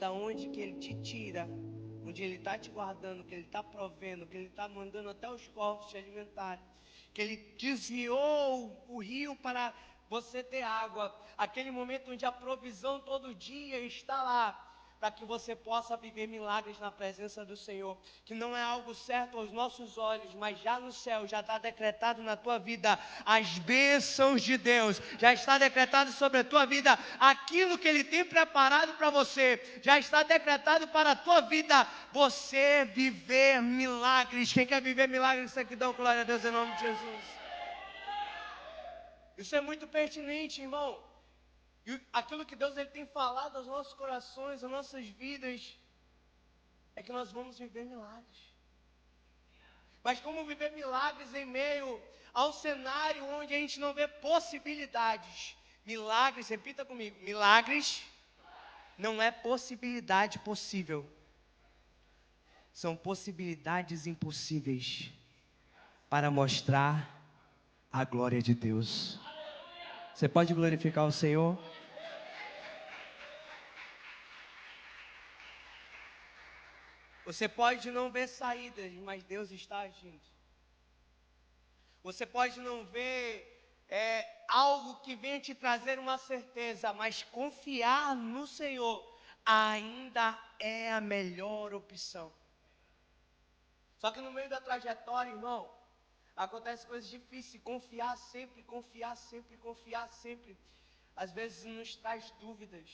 da onde que Ele te tira, onde Ele está te guardando, que Ele está provendo, que Ele está mandando até os corpos te alimentarem, que Ele desviou o rio para você ter água, aquele momento onde a provisão todo dia está lá, para que você possa viver milagres na presença do Senhor, que não é algo certo aos nossos olhos, mas já no céu, já está decretado na tua vida, as bênçãos de Deus, já está decretado sobre a tua vida, aquilo que Ele tem preparado para você, já está decretado para a tua vida, você viver milagres. Quem quer viver milagres, isso aqui dá glória a Deus em nome de Jesus. Isso é muito pertinente, irmão. E aquilo que Deus ele tem falado aos nossos corações, às nossas vidas, é que nós vamos viver milagres. Mas como viver milagres em meio a um cenário onde a gente não vê possibilidades? Milagres, repita comigo, milagres não é possibilidade possível. São possibilidades impossíveis para mostrar a glória de Deus. Você pode glorificar o Senhor? Você pode não ver saídas, mas Deus está agindo. Você pode não ver algo que venha te trazer uma certeza, mas confiar no Senhor ainda é a melhor opção. Só que no meio da trajetória, irmão, acontecem coisas difíceis. Confiar sempre, confiar sempre, confiar sempre, às vezes nos traz dúvidas.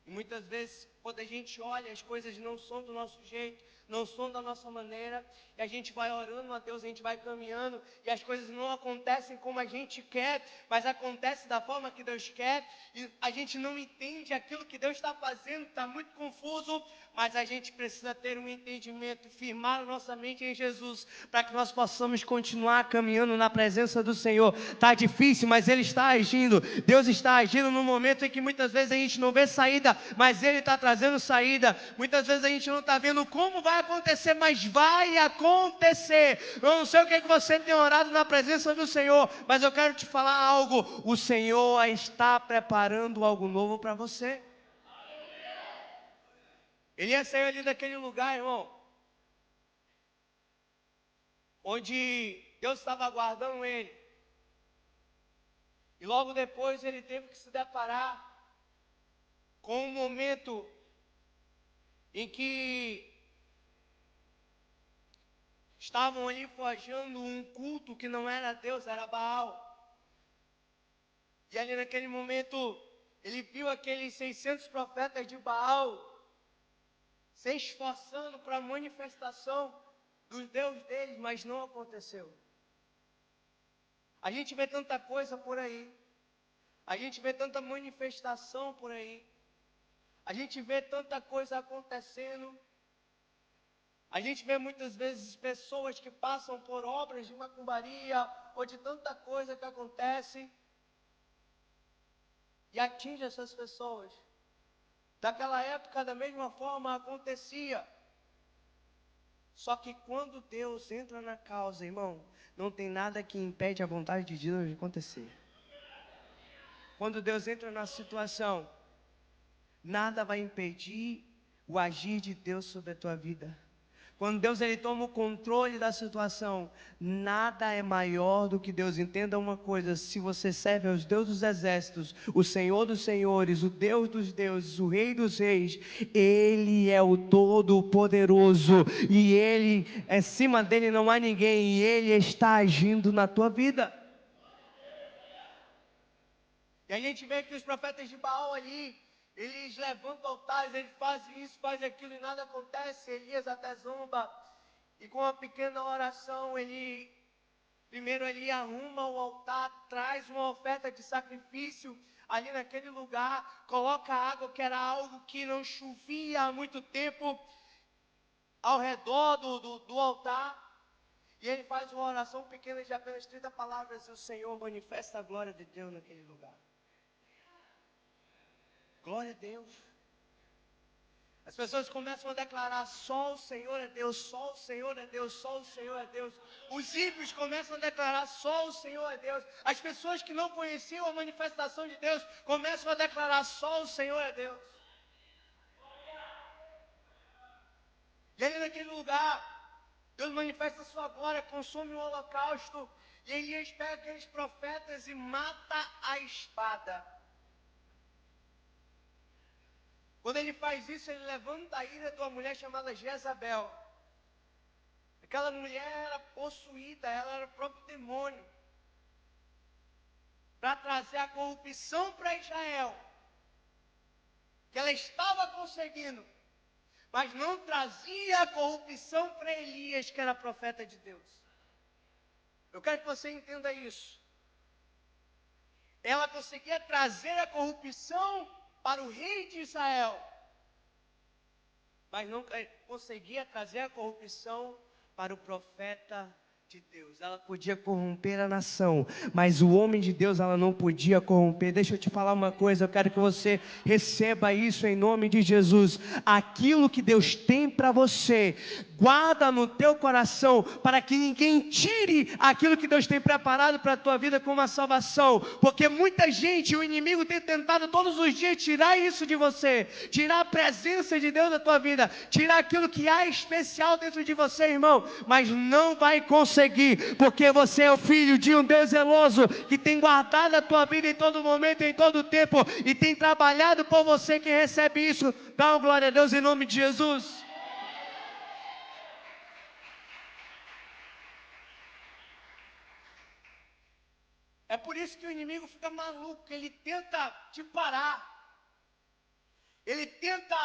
E muitas vezes, quando a gente olha, as coisas não são do nosso jeito, não são da nossa maneira, e a gente vai orando a Deus, a gente vai caminhando, e as coisas não acontecem como a gente quer, mas acontece da forma que Deus quer, e a gente não entende aquilo que Deus está fazendo, está muito confuso, mas a gente precisa ter um entendimento, firmar a nossa mente em Jesus, para que nós possamos continuar caminhando na presença do Senhor. Está difícil, mas Ele está agindo, Deus está agindo no momento em que muitas vezes a gente não vê saída, mas Ele está trazendo saída. Muitas vezes a gente não está vendo como vai acontecer, mas vai acontecer. Eu não sei o que é que você tem orado na presença do Senhor, mas eu quero te falar algo: o Senhor está preparando algo novo para você. Ele ia sair ali daquele lugar, irmão, onde Deus estava aguardando ele, e logo depois ele teve que se deparar com um momento em que estavam ali forjando um culto que não era Deus, era Baal. E ali naquele momento, ele viu aqueles 600 profetas de Baal se esforçando para a manifestação dos deuses deles, mas não aconteceu. A gente vê tanta coisa por aí, a gente vê tanta manifestação por aí, a gente vê tanta coisa acontecendo. A gente vê muitas vezes pessoas que passam por obras de macumbaria ou de tanta coisa que acontece e atinge essas pessoas. Daquela época, da mesma forma, acontecia. Só que quando Deus entra na causa, irmão, não tem nada que impede a vontade de Deus de acontecer. Quando Deus entra na situação, nada vai impedir o agir de Deus sobre a tua vida. Quando Deus ele toma o controle da situação, nada é maior do que Deus. Entenda uma coisa: se você serve aos Deus dos exércitos, o Senhor dos senhores, o Deus dos deuses, o Rei dos reis, Ele é o Todo-Poderoso, e Ele, acima dele não há ninguém, e Ele está agindo na tua vida. E a gente vê que os profetas de Baal ali, eles levantam altares, eles fazem isso, fazem aquilo e nada acontece. Elias até zomba. E com uma pequena oração, primeiro ele arruma o altar, traz uma oferta de sacrifício ali naquele lugar, coloca água, que era algo que não chovia há muito tempo, ao redor do altar. E ele faz uma oração pequena de apenas 30 palavras, e o Senhor manifesta a glória de Deus naquele lugar. Glória a Deus. As pessoas começam a declarar: só o Senhor é Deus, só o Senhor é Deus, só o Senhor é Deus. Os ímpios começam a declarar: só o Senhor é Deus. As pessoas que não conheciam a manifestação de Deus começam a declarar: só o Senhor é Deus. ele naquele lugar, Deus manifesta a sua glória, consome o holocausto, e Elias pega aqueles profetas e mata a espada. Quando ele faz isso, ele levanta a ira de uma mulher chamada Jezabel. Aquela mulher era possuída, ela era o próprio demônio, para trazer a corrupção para Israel, que ela estava conseguindo, mas não trazia a corrupção para Elias, que era profeta de Deus. Eu quero que você entenda isso. Ela conseguia trazer a corrupção para o rei de Israel, mas não conseguia trazer a corrupção para o profeta de Deus. Ela podia corromper a nação, mas o homem de Deus ela não podia corromper. Deixa eu te falar uma coisa, eu quero que você receba isso em nome de Jesus. Aquilo que Deus tem para você, guarda no teu coração, para que ninguém tire aquilo que Deus tem preparado para a tua vida como uma salvação, porque muita gente, o inimigo tem tentado todos os dias tirar isso de você, tirar a presença de Deus da tua vida, tirar aquilo que há especial dentro de você, irmão, mas não vai conseguir, porque você é o filho de um Deus zeloso, que tem guardado a tua vida em todo momento, em todo tempo, e tem trabalhado por você. Que recebe isso, dá uma glória a Deus em nome de Jesus. É por isso que o inimigo fica maluco, ele tenta te parar, ele tenta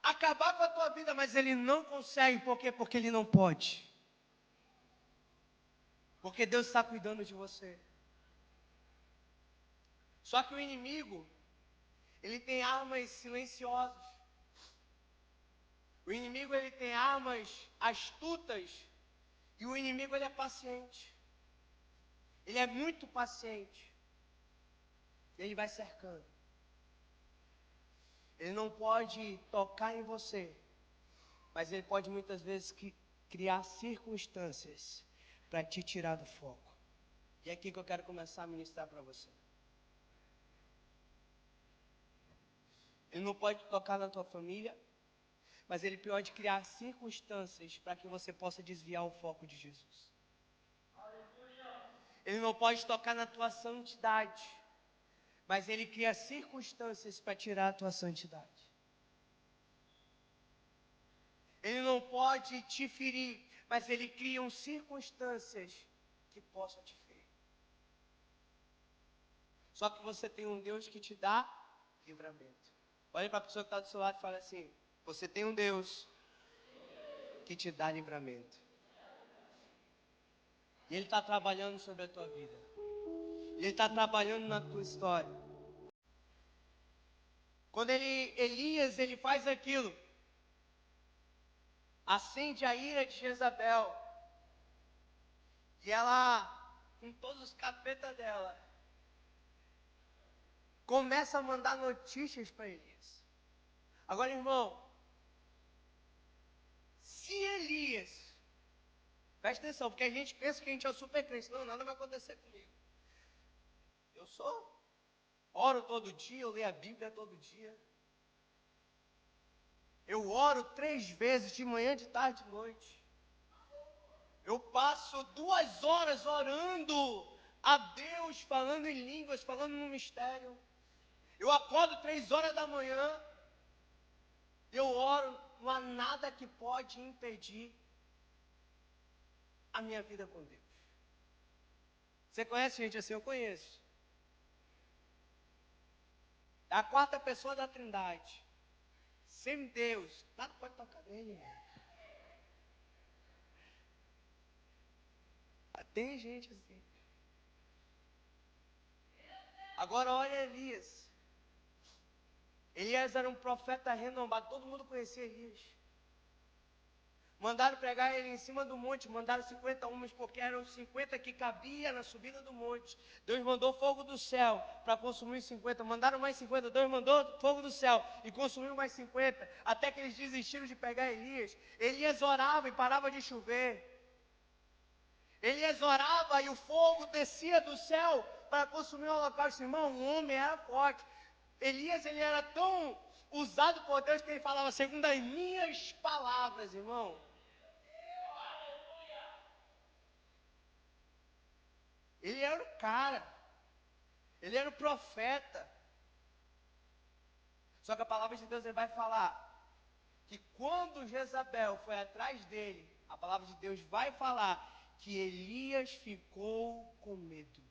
acabar com a tua vida, mas ele não consegue. Por quê? Porque ele não pode, porque Deus está cuidando de você. Só que o inimigo, ele tem armas silenciosas, o inimigo ele tem armas astutas, e o inimigo ele é paciente, ele é muito paciente, ele vai cercando. Ele não pode tocar em você, mas ele pode muitas vezes criar circunstâncias para te tirar do foco. E é aqui que eu quero começar a ministrar para você. Ele não pode tocar na tua família, mas ele pode criar circunstâncias para que você possa desviar o foco de Jesus. Ele não pode tocar na tua santidade, mas ele cria circunstâncias para tirar a tua santidade. Ele não pode te ferir, mas ele cria circunstâncias que possam te ferir. Só que você tem um Deus que te dá livramento. Olha para a pessoa que está do seu lado e fala assim: você tem um Deus que te dá livramento. E Ele está trabalhando sobre a tua vida. Ele está trabalhando na tua história. Quando Elias faz aquilo, acende a ira de Jezabel, e ela, com todos os capetas dela, começa a mandar notícias para Elias. Agora, irmão, se Elias, presta atenção, porque a gente pensa que a gente é super crente. Não, nada vai acontecer comigo. Eu oro todo dia, eu leio a Bíblia todo dia. Eu oro 3 vezes, de manhã, de tarde, de noite. Eu passo 2 horas orando a Deus, falando em línguas, falando no mistério. Eu acordo 3 horas da manhã, eu oro, não há nada que pode impedir a minha vida com Deus. Você conhece gente assim? Eu conheço. É a 4ª pessoa da Trindade. Sem Deus, nada pode tocar nele. Tem gente assim. Agora olha Elias. Elias era um profeta renomado, todo mundo conhecia Elias. Mandaram pregar ele em cima do monte, mandaram 50 homens, porque eram 50 que cabia na subida do monte. Deus mandou fogo do céu para consumir 50, mandaram mais 50, Deus mandou fogo do céu e consumiu mais 50, até que eles desistiram de pegar Elias. Elias orava e parava de chover. Elias orava e o fogo descia do céu para consumir o holocausto. Irmão, o homem era forte. Elias, ele era tão usado por Deus, que ele falava segundo as minhas palavras, irmão. Ele era o cara, ele era o profeta. Só que a palavra de Deus ele vai falar que quando Jezabel foi atrás dele, a palavra de Deus vai falar que Elias ficou com medo.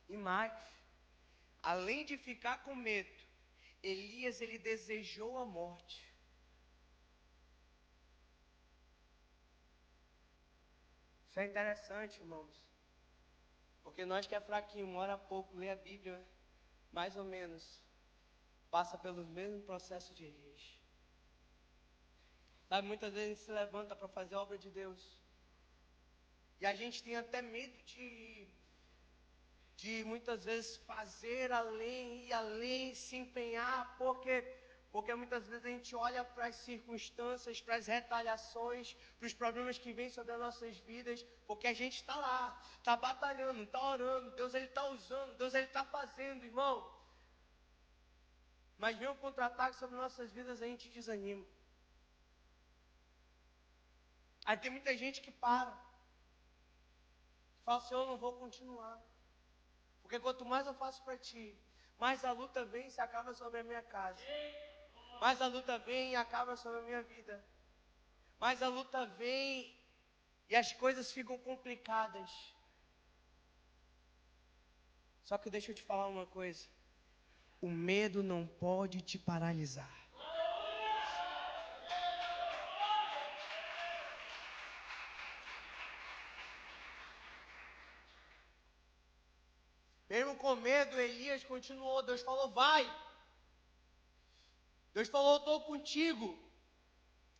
E mais, além de ficar com medo, Elias ele desejou a morte. Isso é interessante, irmãos. Porque nós que é fraquinho, mora pouco, lê a Bíblia, mais ou menos, passa pelos mesmos processos de Elias. Sabe, muitas vezes a gente se levanta para fazer a obra de Deus. E a gente tem até medo de muitas vezes fazer além e além, se empenhar, porque muitas vezes a gente olha para as circunstâncias, para as retaliações, para os problemas que vêm sobre as nossas vidas, porque a gente está lá, está batalhando, está orando, Deus ele está usando, Deus ele está fazendo, irmão. Mas vem um contra-ataque sobre nossas vidas, a gente desanima. Aí tem muita gente que para, fala assim, eu não vou continuar. Porque quanto mais eu faço para ti, mais a luta vem e se acaba sobre a minha casa. Mais a luta vem e acaba sobre a minha vida. Mais a luta vem e as coisas ficam complicadas. Só que deixa eu te falar uma coisa. O medo não pode te paralisar. Mesmo com medo, Elias continuou. Deus falou, vai. Deus falou, eu estou contigo.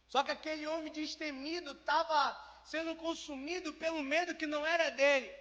Só que aquele homem destemido estava sendo consumido pelo medo que não era dele.